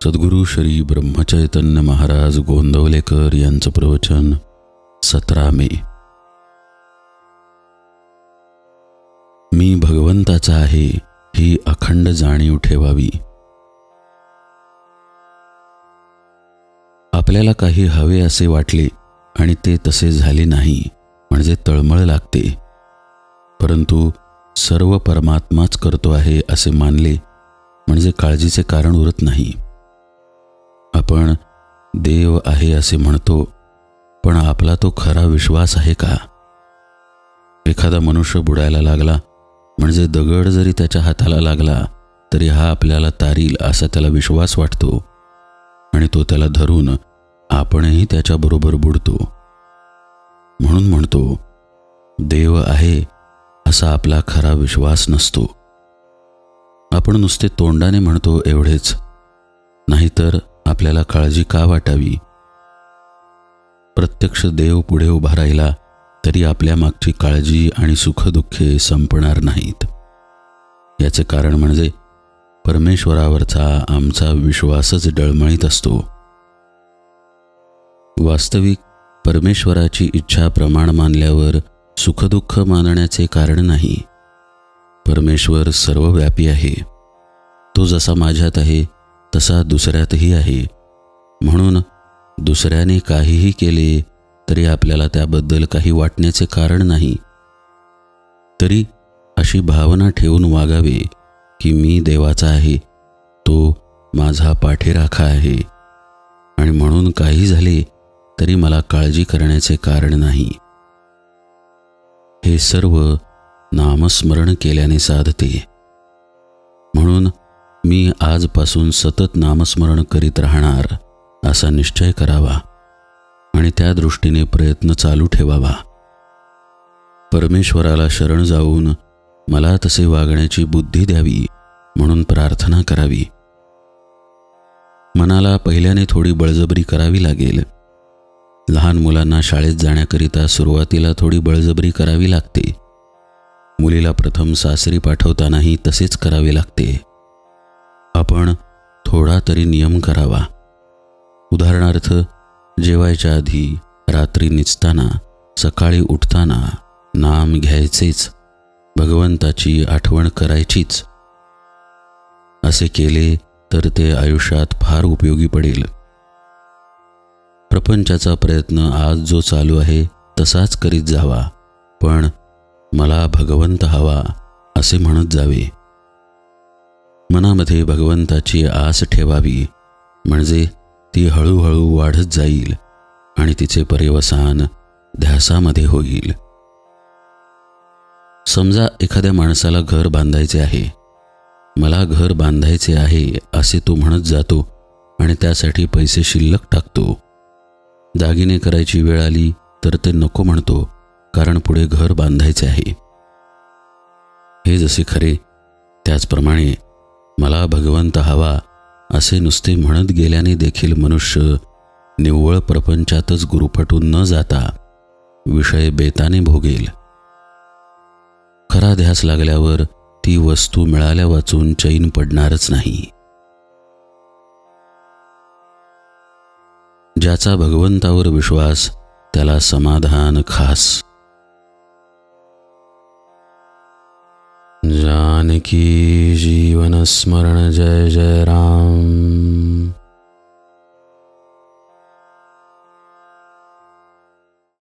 सद्गुरू श्री ब्रह्मचैतन्य महाराज गोंदवलेकर यांचं प्रवचन 17 मे। मी भगवंताचा आहे ही अखंड जाणीव ठेवावी। आपल्याला काही हवे असे वाटले आणि ते तसे झाले नाही म्हणजे तळमळ लागते, परंतु सर्व परमात्माच करतो आहे असे मानले म्हणजे काळजीचे कारण उरत नाही। आपण देव आहे असे म्हणतो, पण आपला तो खरा विश्वास आहे का? एखादा मनुष्य बुडायला लागला म्हणजे दगड जरी त्याच्या हाताला लागला तरी हा आपल्याला तारील असा त्याला विश्वास वाटतो आणि तो त्याला धरून आपणही त्याच्याबरोबर बुडतो। म्हणून म्हणतो देव आहे असा आपला खरा विश्वास नसतो। आपण नुसते तोंडाने म्हणतो एवढेच, नाहीतर आपल्याला काळजी का वाटावी? प्रत्यक्ष देव पुढे उभा राहिला तरी आपल्या मागची काळजी आणि सुखदुःखे संपणार नाहीत। याचे कारण म्हणजे परमेश्वरावरचा आमचा विश्वासच डळमळीत असतो। वास्तविक परमेश्वराची इच्छा प्रमाण मानल्यावर सुखदुःख मानण्याचे कारण नाही। परमेश्वर सर्वव्यापी आहे, तो जसा माझ्यात आहे तसा दुसऱ्यातही आहे, म्हणून दुसऱ्याने काहीही केले तरी आपल्याला त्याबद्दल काही वाटण्याचे कारण नाही। तरी अशी भावना ठेवून वागावे की मी देवाचा आहे, तो माझा पाठीराखा आहे आणि म्हणून काही झाले तरी मला काळजी करण्याचे कारण नाही। हे सर्व नामस्मरण केल्याने साधते। म्हणून मी आजपासून सतत नामस्मरण करीत राहणार असा निश्चय करावा आणि त्या दृष्टीने प्रयत्न चालू ठेवावा। परमेश्वराला शरण जाऊन मला तसे वागण्याची बुद्धी द्यावी म्हणून प्रार्थना करावी। मनाला पहिल्याने थोडी बळजबरी करावी लागेल। लहान मुलांना शाळेत जाण्याकरिता सुरुवातीला थोडी बळजबरी करावी लागते। मुलीला प्रथम सासरी पाठवतानाही तसेच करावे लागते। आपण थोडा तरी नियम करावा। उदाहरणार्थ, जेवायच्या आधी, रात्री निजताना, सकाळी उठताना नाम घ्यायचेच, भगवंताची आठवण करायचीच। असे केले तर ते आयुष्यात फार उपयोगी पडेल। प्रपंचाचा प्रयत्न आज जो चालू आहे तसाच करीत जावा, पण मला भगवंत हवा असे म्हणत जावे। मनामध्ये भगवंताची आस ठेवावी, म्हणजे ती हळूहळू वाढत जाईल आणि तिचे पर्यवसान ध्यासामध्ये होईल। समजा एखाद्या माणसाला घर बांधायचे आहे, मला घर बांधायचे आहे असे तो म्हणत जातो आणि त्यासाठी पैसे शिल्लक टाकतो। दागिने करायची वेळ आली तर ते नको म्हणतो, कारण पुढे घर बांधायचे आहे। हे जसे खरे, त्याचप्रमाणे मला भगवंत हवा असे नुसते म्हणत गेल्याने देखील मनुष्य निव्वळ प्रपंचातच गुरुफटून न जाता विषय बेताने भोगेल। खरा ध्यास लागल्यावर ती वस्तू मिळाल्या वाचून चैन पडणारच नाही। ज्याचा भगवंतावर विश्वास त्याला समाधान खास। जानकी जीवन स्मरण जय जय राम।